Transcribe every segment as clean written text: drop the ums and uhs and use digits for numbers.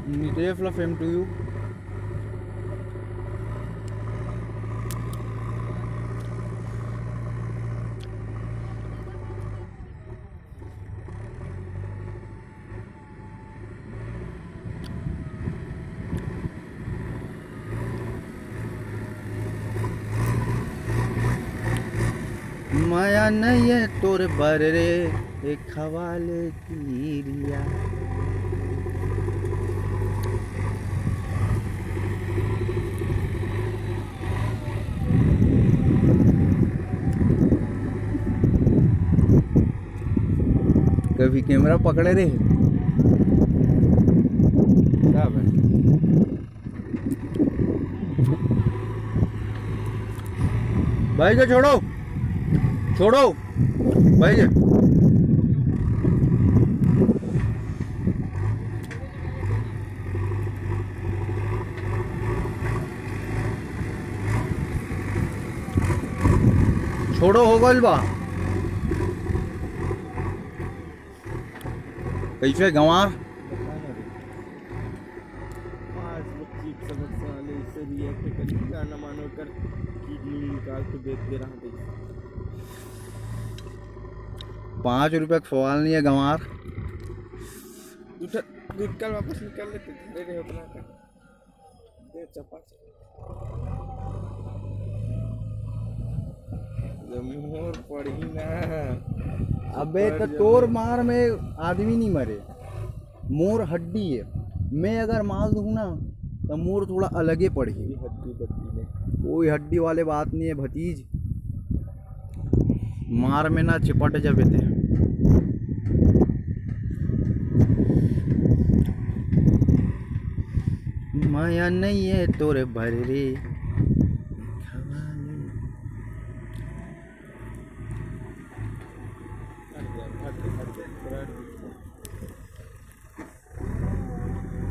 Nitefla fame to you. माया नहीं है तोर बर रे एक हवाले की रिया। कभी कैमरा पकड़े रे भाई को छोड़ो छोड़ो भाई जी। छोड़ो हो गल बा कैसे गंवार गाना मानो कर किडनी निकाल के बेच दे रहा है। 5 रुपये का सवाल नहीं है गंवार। कल वापस निकाल लेते धरे रहे अपना का दे चपा मोर पड़ी ना। अबे तो तोर मार में आदमी नहीं मरे, मोर हड्डी है। मैं अगर मार दूँ ना तो मोर थोड़ा अलग ही पड़ी। हड्डी बड्डी में कोई हड्डी वाले बात नहीं है भतीज, मार में ना चिपट जब थे। माया नहीं है तोरे भर रे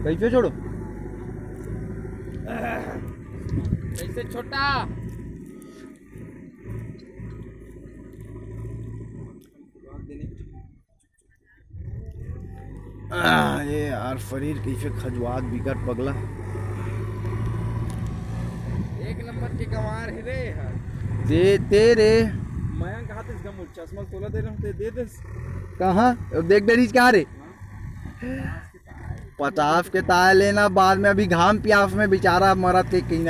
कैसे छोड़ो कैसे छोटा ये यार फरीर कैसे खजवात बिकट पगला। एक नंबर के गंवार है रे दे तेरे मयंक हाथ इसका मुझ चश्मा तोला दे रहा हूँ दे दे कहाँ देख डरीज कहाँ रे 50 के ताय लेना बाद में। अभी घाम प्यास में बेचारा मरा थे कहीं।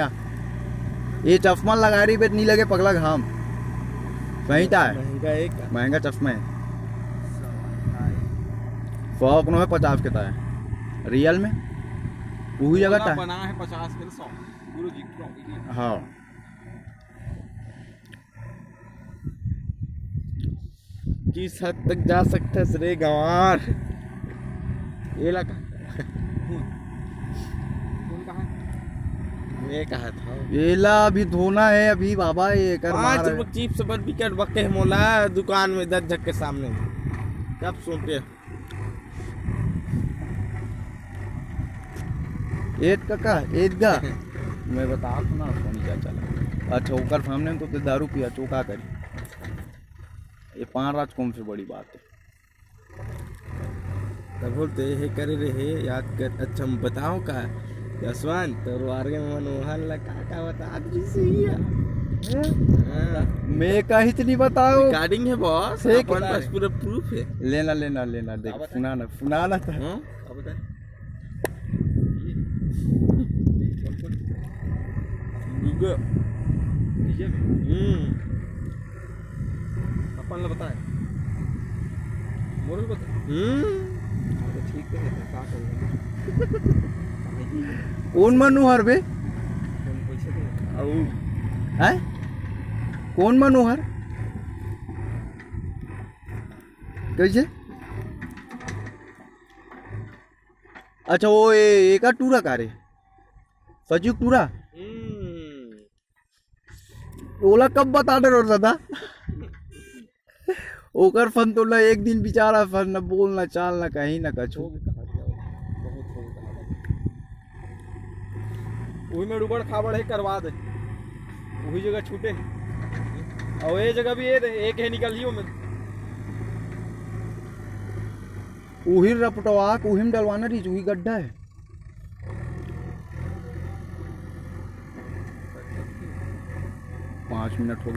ये चश्मा लगा रही बेट नहीं लगे पगला घाम सही था। महंगा चश्मा है 100 को है 50 के ताय रियल में वही जगह था बना है 50 के 100 गुरु जी को। हाँ किस हद तक जा सकता है रे गंवार ये लगा ये कहा था येला अभी धोना है अभी बाबा। ये कर 5 रुपये चिप्स पर विकेट बके मोला दुकान में 10 झक के सामने कब सुनते एट का ईदगा मैं बता ना सोनी क्या चला। अच्छा ओकर सामने में तो दारू पिया चौका करी। ये 5 रात कौन से बड़ी बात है। तब बोलते है करे रहे याद कर। अच्छा हम बताओ का यशवंत तो आगे में मनोहर लगा का बता दीजिए। मैं कहीं नहीं बताओ रिकॉर्डिंग है बॉस अपन पास पूरा प्रूफ है। लेना लेना लेना देख सुनाना था। अब बता अपन ला बताए मोरल बता ठीक है का करेंगे कौन मनोहर बे कौन पैसे दे औ हैं कौन मनोहर कैसे। अच्छा वो एक टूरा का रे सजू टूरा ओला कब बता डर दादा ओकर फन तो ला एक दिन बेचारा फन न बोलना चालना कहीं ना कछु। वही में रुबड़ खाबड़ है करवा दे वही जगह छूटे और ये जगह भी ये एक है निकल लियो में वही रपटवा वही में डलवाना रही वही गड्ढा है 5 मिनट हो गए।